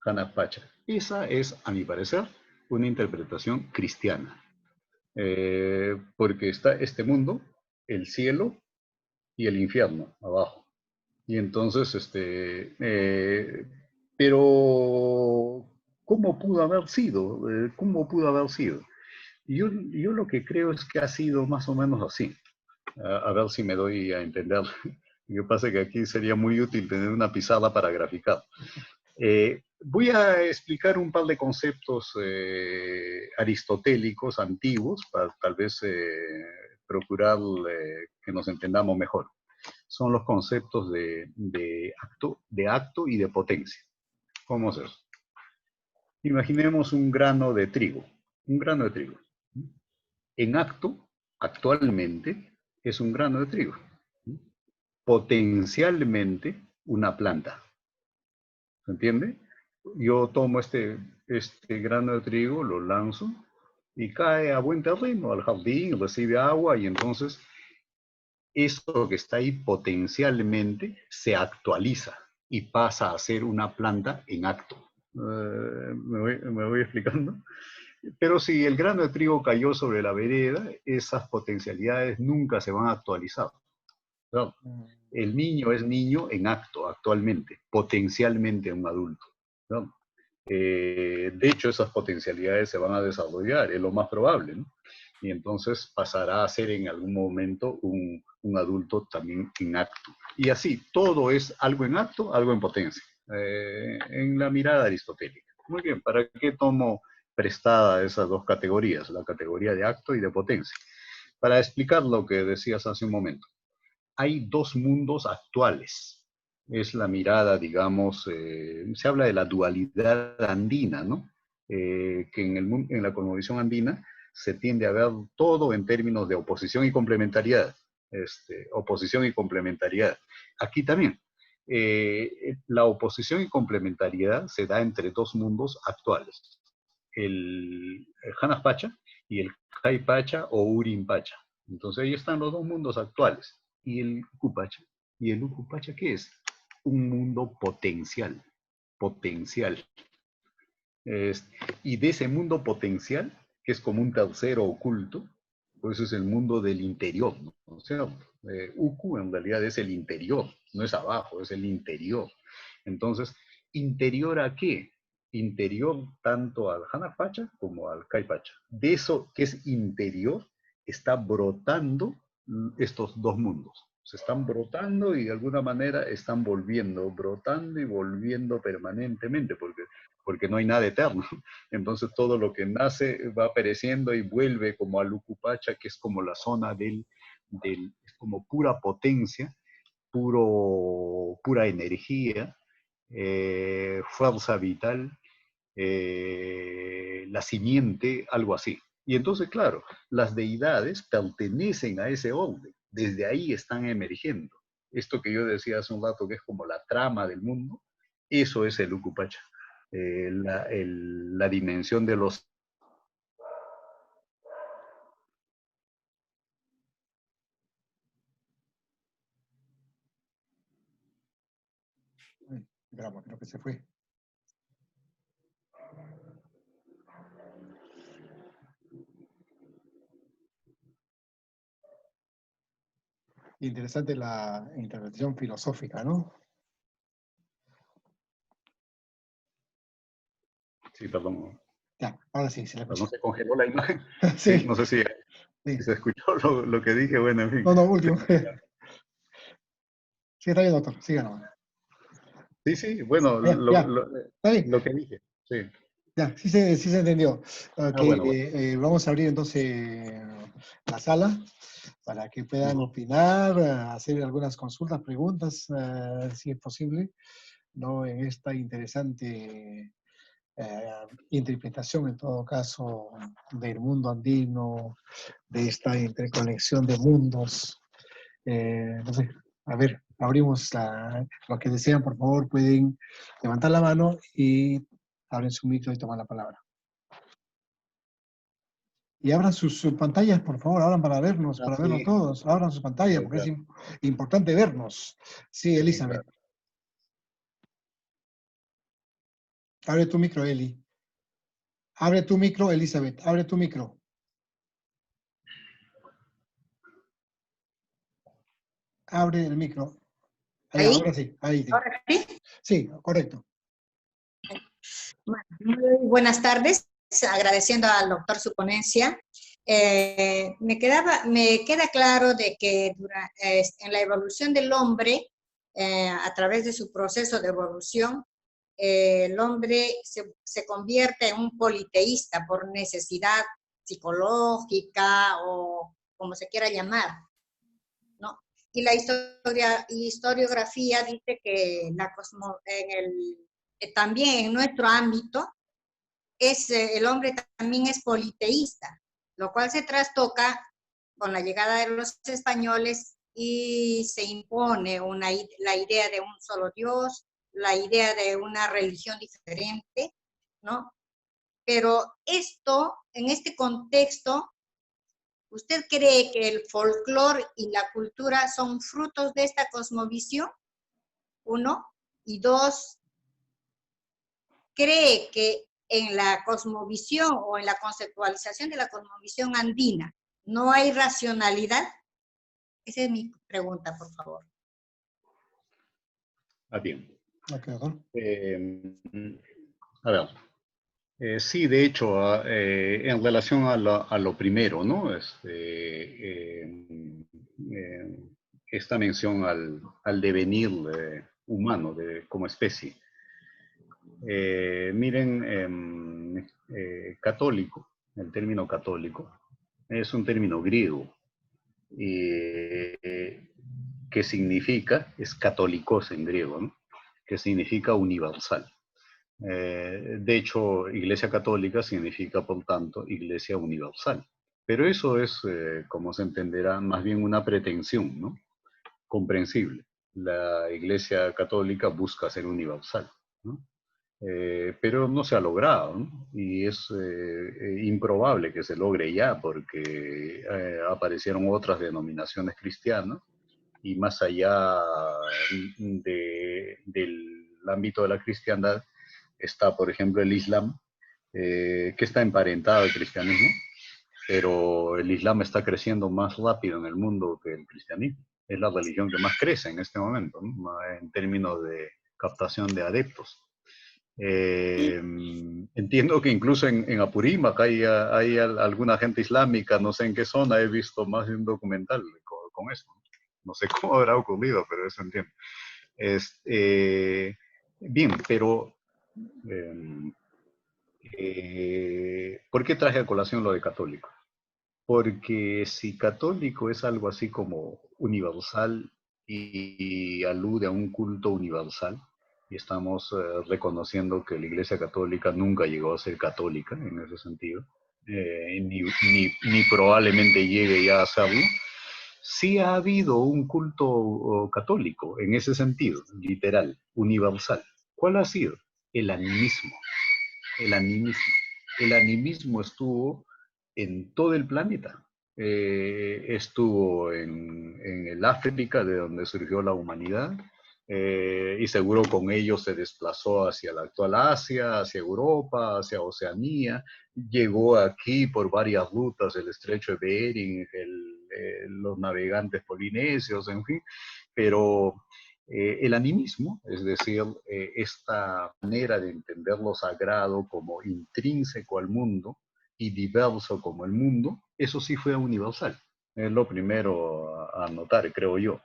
Hanaspacha. Esa es, a mi parecer, una interpretación cristiana. Porque está este mundo, el cielo y el infierno abajo. Y entonces, pero, ¿cómo pudo haber sido? ¿Cómo pudo haber sido? Yo lo que creo es que ha sido más o menos así. A ver si me doy a entender. Lo que pasa es que aquí sería muy útil tener una pizarra para graficar. Voy a explicar un par de conceptos aristotélicos antiguos para tal vez procurar que nos entendamos mejor. Son los conceptos de acto y de potencia. ¿Cómo es eso? Imaginemos un grano de trigo. Un grano de trigo. En acto, actualmente, es un grano de trigo. Potencialmente, una planta. ¿Se entiende? Yo tomo este grano de trigo, lo lanzo y cae a buen terreno, al jardín, recibe agua y entonces eso que está ahí potencialmente se actualiza y pasa a ser una planta en acto. ¿Me voy explicando? Pero si el grano de trigo cayó sobre la vereda, esas potencialidades nunca se van a actualizar. ¿No? El niño es niño en acto, actualmente, potencialmente un adulto. ¿No? De hecho, esas potencialidades se van a desarrollar, es lo más probable, ¿no? Y entonces pasará a ser en algún momento un adulto también en acto. Y así, todo es algo en acto, algo en potencia, en la mirada aristotélica. Muy bien, ¿para qué tomo prestada esas dos categorías, la categoría de acto y de potencia? Para explicar lo que decías hace un momento. Hay dos mundos actuales. Es la mirada, digamos, se habla de la dualidad andina, ¿no? Que en la cosmovisión andina se tiende a ver todo en términos de oposición y complementariedad. Oposición y complementariedad. Aquí también. La oposición y complementariedad se da entre dos mundos actuales. El Hanaspacha y el Caipacha o Urimpacha. Entonces ahí están los dos mundos actuales. ¿Y el Ucupacha? ¿Y el Ucupacha qué es? Un mundo potencial. Potencial. Y de ese mundo potencial, que es como un tercero oculto, pues es el mundo del interior, ¿no? O sea, Uku en realidad es el interior, no es abajo, es el interior. Entonces, ¿interior a qué? Interior tanto al Hanaspacha como al Caipacha. De eso que es interior, está brotando estos dos mundos. Se están brotando y de alguna manera están volviendo, brotando y volviendo permanentemente, porque no hay nada eterno. Entonces todo lo que nace va pereciendo y vuelve como al Ucupacha, que es como la zona es como pura potencia, pura energía, fuerza vital, la simiente, algo así. Y entonces, claro, las deidades pertenecen a ese orden, desde ahí están emergiendo. Esto que yo decía hace un rato, que es como la trama del mundo, eso es el Ucupacha. la dimensión de los... Grabo, creo que se fue. Interesante la interpretación filosófica, ¿no? Sí, perdón. Ya, ahora sí, se le escucha. No se congeló la imagen. Sí, Sí, no sé si sí. se escuchó lo que dije. Bueno, en fin. No, último. Sí, está bien, doctor. Siga nomás. Sí, bueno, Ya, ya. Está bien. lo que dije. Sí. Ya, sí se entendió. Ok, Bueno. vamos a abrir entonces la sala para que puedan Ujú. opinar, hacer algunas consultas, preguntas, si es posible, ¿no? En esta interesante interpretación, en todo caso, del mundo andino, de esta interconexión de mundos. No sé, a ver, abrimos lo que desean, por favor, pueden levantar la mano y abren su micro y toman la palabra. Y abran sus pantallas, por favor, abran para vernos Sí, todos. Abran sus pantallas, claro, porque es claro. importante vernos. Sí, Sí, Elizabeth. claro. Abre tu micro, Eli. Abre tu micro, Elizabeth. Abre tu micro. Abre el micro. Allá, ¿Ahí? ahora sí, ahí sí. ¿Ahora sí? Sí, correcto. Bueno, muy buenas tardes, agradeciendo al doctor su ponencia. Me queda claro de que en la evolución del hombre, a través de su proceso de evolución, el hombre se convierte en un politeísta por necesidad psicológica o como se quiera llamar, ¿no? Y la historiografía dice que también en nuestro ámbito el hombre también es politeísta, lo cual se trastoca con la llegada de los españoles y se impone la idea de un solo Dios, la idea de una religión diferente, ¿no? Pero en este contexto, ¿usted cree que el folclore y la cultura son frutos de esta cosmovisión? Uno. Y dos, ¿cree que en la cosmovisión o en la conceptualización de la cosmovisión andina no hay racionalidad? Esa es mi pregunta, por favor. Bien. Ok, doctor. A ver. Sí, de hecho, en relación a lo primero, ¿no? Esta mención al devenir humano como especie. Miren, católico, el término católico, es un término griego que significa, es católicos en griego, ¿no? Que significa universal. De hecho, Iglesia Católica significa, por tanto, Iglesia Universal. Pero eso es, como se entenderá, más bien una pretensión, ¿no? Comprensible. La Iglesia Católica busca ser universal, ¿no? Pero no se ha logrado, ¿no? Y es improbable que se logre ya, porque aparecieron otras denominaciones cristianas y más allá del ámbito de la cristiandad está, por ejemplo, el Islam, que está emparentado al cristianismo, pero el Islam está creciendo más rápido en el mundo que el cristianismo. Es la religión que más crece en este momento, ¿no? En términos de captación de adeptos. Entiendo que incluso en Apurímac hay alguna gente islámica, no sé en qué zona, he visto más de un documental con eso. No sé cómo habrá ocurrido, pero eso entiendo. Bien, pero ¿por qué traje a colación lo de católico? Porque si católico es algo así como universal y alude a un culto universal, y estamos reconociendo que la Iglesia Católica nunca llegó a ser católica en ese sentido, ni probablemente llegue ya a serlo, sí ha habido un culto católico en ese sentido, literal, universal. ¿Cuál ha sido? el animismo. El animismo. El animismo estuvo en todo el planeta. Estuvo en el África, de donde surgió la humanidad, y seguro con ello se desplazó hacia la actual Asia, hacia Europa, hacia Oceanía, llegó aquí por varias rutas, el estrecho de Bering, los navegantes polinesios, en fin, pero el animismo, es decir, esta manera de entender lo sagrado como intrínseco al mundo y diverso como el mundo, eso sí fue universal. Es lo primero a notar, creo yo.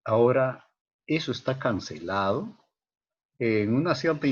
Ahora, eso está cancelado en una cierta